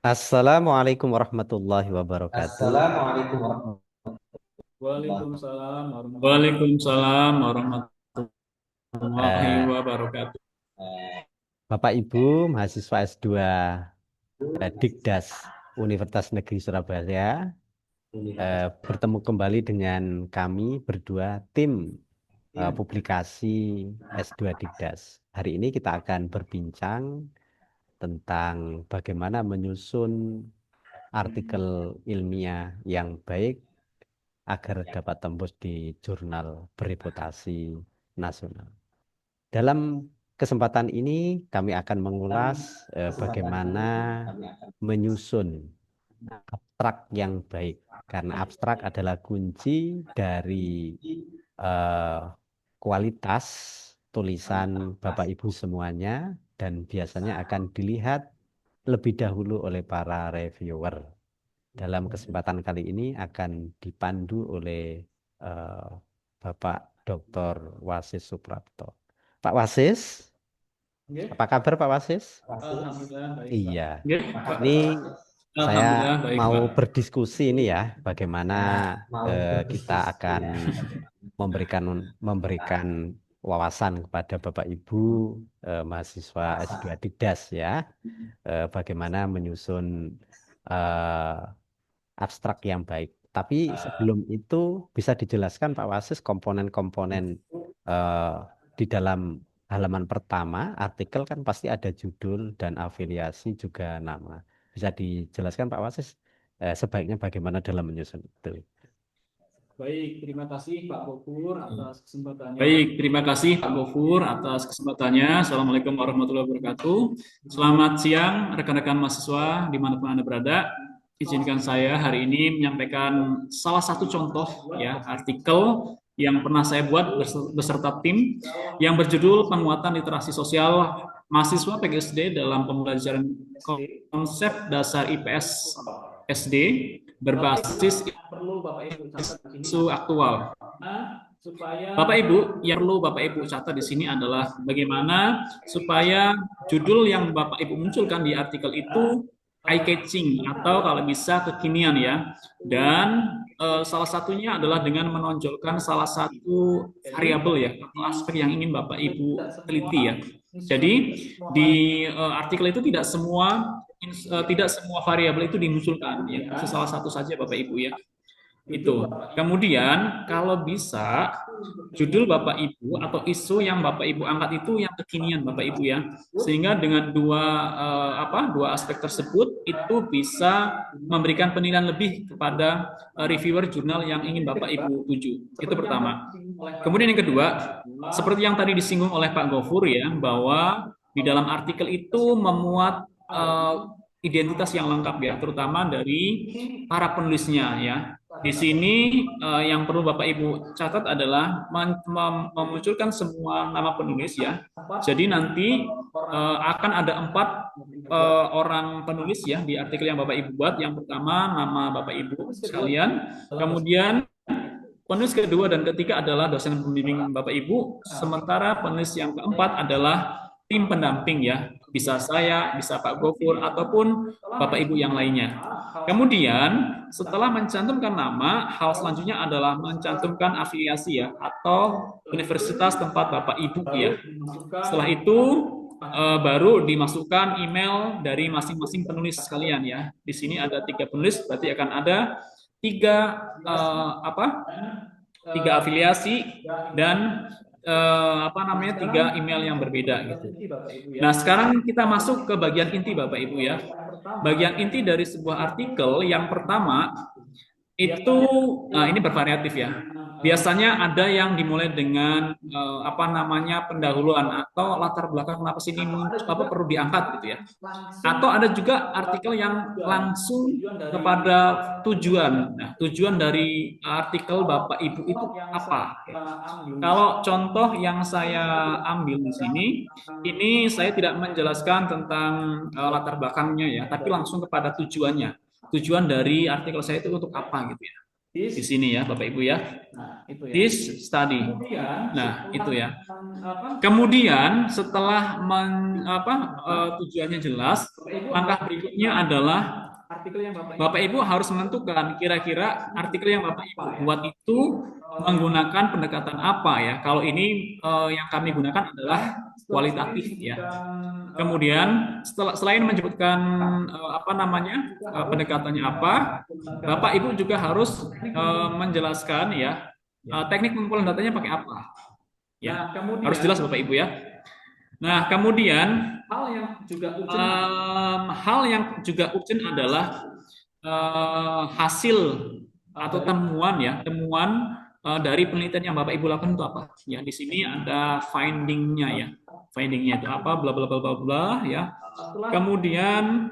Assalamualaikum warahmatullahi wabarakatuh. Assalamualaikum warahmatullahi Waalaikumsalam warahmatullahi Eh, wabarakatuh. Bapak Ibu mahasiswa S2 Dikdas Universitas Negeri Surabaya bertemu kembali dengan kami berdua tim publikasi S2 Dikdas. Hari ini kita akan berbincang tentang bagaimana menyusun artikel ilmiah yang baik agar dapat tembus di jurnal bereputasi nasional. Dalam kesempatan ini kami akan mengulas bagaimana menyusun abstrak yang baik, karena abstrak adalah kunci dari eh, kualitas tulisan Bapak Ibu semuanya dan biasanya akan dilihat lebih dahulu oleh para reviewer. Dalam kesempatan kali ini akan dipandu oleh eh, Bapak Dr. Wasis Suprapto. Pak Wasis, Nggih. apa kabar Pak Wasis? Alhamdulillah baik, Pak. Iya, Nggih, Pak. ini saya Alhamdulillah baik, mau Pak. berdiskusi ini ya, bagaimana kita akan memberikan memberikan wawasan kepada Bapak Ibu mahasiswa S2 Dikdas ya, bagaimana menyusun eh, abstrak yang baik. Tapi sebelum itu bisa dijelaskan Pak Wasis komponen-komponen eh, di dalam halaman pertama artikel kan pasti ada judul dan afiliasi juga nama. Bisa dijelaskan Pak Wasis sebaiknya bagaimana dalam menyusun itu. Baik, terima kasih Pak Gofur atas kesempatannya. Baik, terima kasih Pak Gofur atas kesempatannya. Assalamualaikum warahmatullahi wabarakatuh. Selamat siang rekan-rekan mahasiswa dimanapun Anda berada. Izinkan saya hari ini menyampaikan salah satu contoh ya artikel yang pernah saya buat beserta tim yang berjudul Penguatan Literasi Sosial Mahasiswa PGSD dalam Pembelajaran Konsep Dasar IPS SD berbasis isu aktual. Bapak Ibu, yang perlu Bapak Ibu catat di sini adalah bagaimana supaya judul yang Bapak Ibu munculkan di artikel itu eye-catching atau kalau bisa kekinian ya. Dan salah satunya adalah dengan menonjolkan salah satu variabel ya atau aspek yang ingin Bapak Ibu teliti ya. Jadi di artikel itu tidak semua variabel itu dimunculkan ya. Salah satu saja Bapak Ibu ya. Itu. Kemudian kalau bisa judul Bapak Ibu atau isu yang Bapak Ibu angkat itu yang kekinian Bapak Ibu ya. Sehingga dengan dua aspek tersebut itu bisa memberikan penilaian lebih kepada reviewer jurnal yang ingin Bapak Ibu tuju. Itu pertama. Kemudian yang kedua, seperti yang tadi disinggung oleh Pak Gofur ya, bahwa di dalam artikel itu memuat identitas yang lengkap ya, terutama dari para penulisnya ya. Di sini yang perlu Bapak Ibu catat adalah memunculkan semua nama penulis ya. Jadi nanti akan ada 4 orang penulis ya di artikel yang Bapak Ibu buat. Yang pertama nama Bapak Ibu sekalian, kemudian penulis kedua dan ketiga adalah dosen pembimbing Bapak Ibu, sementara penulis yang keempat adalah tim pendamping ya, bisa saya, bisa Pak Gofur, ataupun Bapak Ibu yang lainnya. Kemudian setelah mencantumkan nama, hal selanjutnya adalah mencantumkan afiliasi ya, atau universitas tempat Bapak Ibu ya. Setelah itu baru dimasukkan email dari masing-masing penulis sekalian ya. Di sini ada 3 penulis, berarti akan ada tiga tiga afiliasi dan tiga email yang berbeda gitu. Nah sekarang kita masuk ke bagian inti Bapak Ibu ya. Bagian inti dari sebuah artikel yang pertama itu ini bervariatif ya. Biasanya ada yang dimulai dengan pendahuluan atau latar belakang kenapa sini perlu diangkat gitu ya. Atau ada juga artikel yang langsung kepada tujuan. Nah, tujuan dari artikel Bapak Ibu itu apa? Kalau contoh yang saya ambil di sini, ini saya tidak menjelaskan tentang latar belakangnya ya, tapi langsung kepada tujuannya. Tujuan dari artikel saya itu untuk apa gitu ya. Di sini ya, Bapak Ibu ya. This study. Nah, itu ya. Kemudian setelah tujuannya jelas, langkah berikutnya adalah Bapak Ibu harus menentukan kira-kira artikel yang Bapak Ibu buat itu menggunakan pendekatan apa ya. Kalau ini yang kami gunakan adalah kualitatif ya. Kemudian selain menyebutkan pendekatannya apa, Bapak Ibu juga harus menjelaskan ya teknik pengumpulan datanya pakai apa. Ya, harus jelas Bapak Ibu ya. Nah, kemudian hal yang juga urgent adalah hasil atau temuan dari penelitian yang Bapak Ibu lakukan itu apa? Ya, di sini ada findingnya ya. Findingnya itu apa? Bla bla bla bla bla ya. Kemudian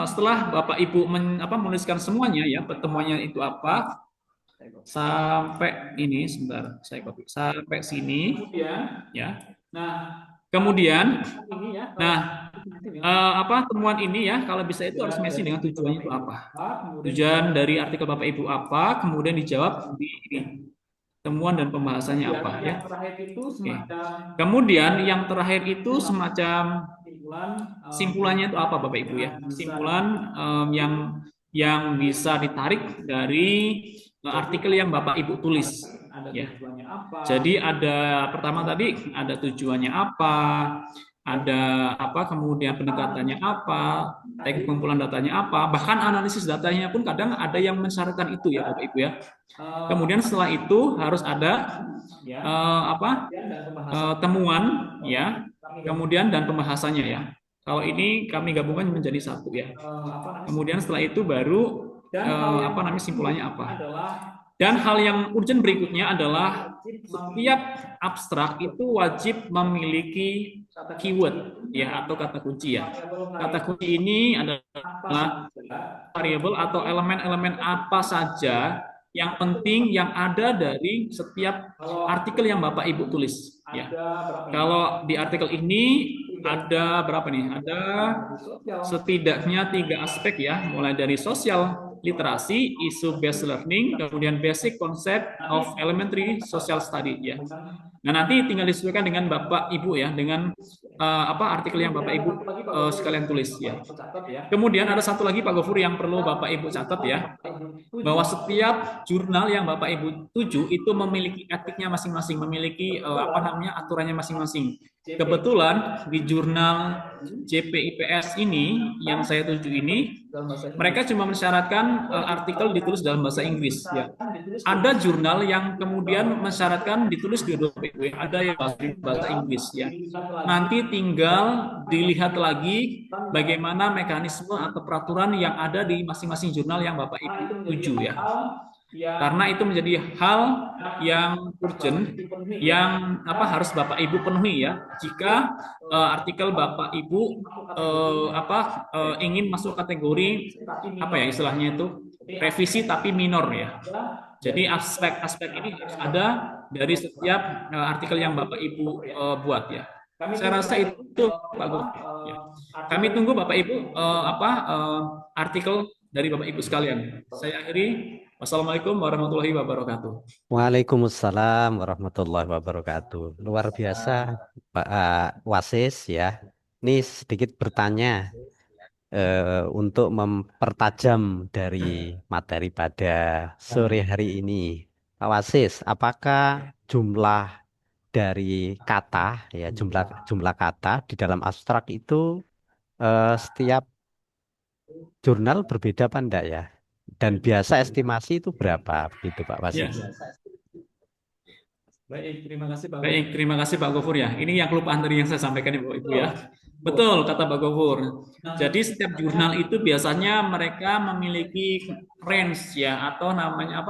setelah Bapak Ibu menuliskan semuanya ya, pertemuannya itu apa? Sampai ini sebentar, saya copy sampai sini ya. Kemudian temuan ini ya, kalau bisa itu harus mention dengan tujuannya itu apa. Tujuan dari artikel Bapak Ibu apa, kemudian dijawab di ini. Temuan dan pembahasannya apa ya. Oke. Kemudian yang terakhir itu semacam simpulannya itu apa Bapak Ibu ya. Simpulan yang bisa ditarik dari artikel yang Bapak Ibu tulis ya. Jadi ada pertama tadi ada tujuannya apa, ada kemudian pendekatannya apa, teknik pengumpulan datanya apa, bahkan analisis datanya pun kadang ada yang mensyaratkan itu ya Bapak Ibu ya. Kemudian setelah itu harus ada temuan ya, kemudian dan pembahasannya ya. Kalau ini kami gabungkan menjadi satu ya. Kemudian setelah itu baru simpulannya apa. Dan hal yang urgent berikutnya adalah setiap abstrak itu wajib memiliki keyword ya atau kata kunci ya. Kata kunci ini adalah variabel atau elemen-elemen apa saja yang penting yang ada dari setiap artikel yang Bapak Ibu tulis ya. Kalau di artikel ini ada berapa nih? Ada setidaknya 3 aspek ya, mulai dari sosial literasi, isu based learning, kemudian basic concept of elementary social study ya. Nah, nanti tinggal disesuaikan dengan Bapak Ibu ya, dengan artikel yang Bapak Ibu sekalian tulis ya. Kemudian ada satu lagi Pak Gofur yang perlu Bapak Ibu catat ya, bahwa setiap jurnal yang Bapak Ibu tuju itu memiliki etiknya masing-masing, memiliki aturannya masing-masing. Kebetulan di jurnal JPIPS ini yang saya tuju ini, mereka cuma mensyaratkan artikel ditulis dalam bahasa Inggris ya. Ada jurnal yang kemudian mensyaratkan ditulis di ada yang bahasa Inggris ya. Nanti tinggal dilihat lagi bagaimana mekanisme atau peraturan yang ada di masing-masing jurnal yang Bapak Ibu tuju ya. Karena itu menjadi hal yang urgent yang harus Bapak Ibu penuhi ya. Jika artikel Bapak Ibu ingin masuk kategori istilahnya itu revisi tapi minor ya. Jadi aspek-aspek ini harus ada dari setiap artikel yang Bapak Ibu buat ya. Saya rasa itu Pak Gofur. Ya. Kami tunggu Bapak Ibu artikel dari Bapak Ibu sekalian. Saya akhiri. Wassalamualaikum warahmatullahi wabarakatuh. Waalaikumsalam warahmatullahi wabarakatuh. Luar biasa Pak Wasis ya. Ini sedikit bertanya untuk mempertajam dari materi pada sore hari ini. Pak Wasis, apakah jumlah dari kata ya jumlah kata di dalam abstrak itu setiap jurnal berbeda apa enggak ya? Dan biasa estimasi itu berapa begitu Pak Wasis? Ya. Baik, terima kasih Pak Gofur ya. Ini yang kelupaan tadi yang saya sampaikan Ibu ya. Betul kata Pak Gofur. Jadi setiap jurnal itu biasanya mereka memiliki range ya atau namanya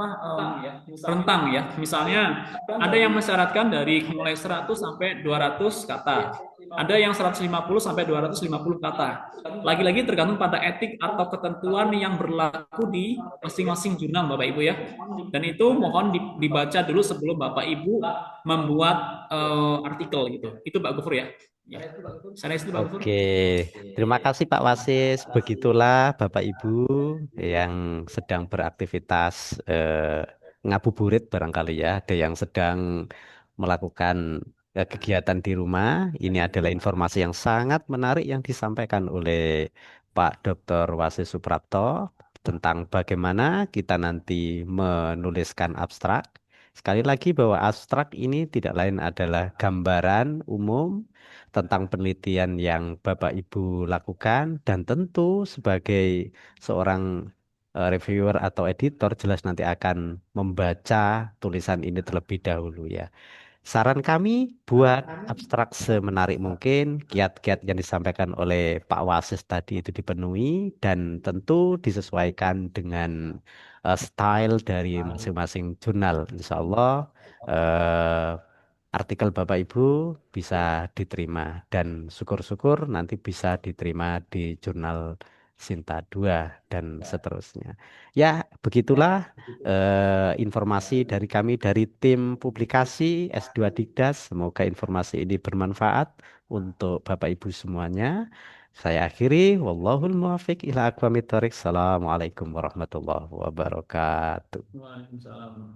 rentang ya. Misalnya ada yang mensyaratkan dari mulai 100 sampai 200 kata. Ada yang 150 sampai 250 kata. Lagi-lagi tergantung pada etik atau ketentuan yang berlaku di masing-masing jurnal Bapak Ibu ya. Dan itu mohon dibaca dulu sebelum Bapak Ibu membuat artikel gitu. Itu Pak Gofur ya. Ya. Saya itu Pak Gufur. Oke, terima kasih Pak Wasis. Begitulah Bapak Ibu yang sedang beraktivitas ngabuburit barangkali ya, ada yang sedang melakukan kegiatan di rumah. Ini adalah informasi yang sangat menarik yang disampaikan oleh Pak Dr. Wasis Suprapto tentang bagaimana kita nanti menuliskan abstrak. Sekali lagi bahwa abstrak ini tidak lain adalah gambaran umum tentang penelitian yang Bapak Ibu lakukan dan tentu sebagai seorang reviewer atau editor jelas nanti akan membaca tulisan ini terlebih dahulu ya. Saran kami buat abstrak semenarik mungkin, kiat-kiat yang disampaikan oleh Pak Wasis tadi itu dipenuhi dan tentu disesuaikan dengan style dari masing-masing jurnal. Insya Allah eh, artikel Bapak Ibu bisa diterima dan syukur-syukur nanti bisa diterima di jurnal Sinta 2 dan seterusnya. Ya, begitulah informasi dari kami dari tim publikasi S2 Dikdas. Semoga informasi ini bermanfaat untuk Bapak Ibu semuanya. Saya akhiri, wallahul muwafiq ila aqwamit thoriq. Assalamualaikum warahmatullahi wabarakatuh. Waalaikumsalam.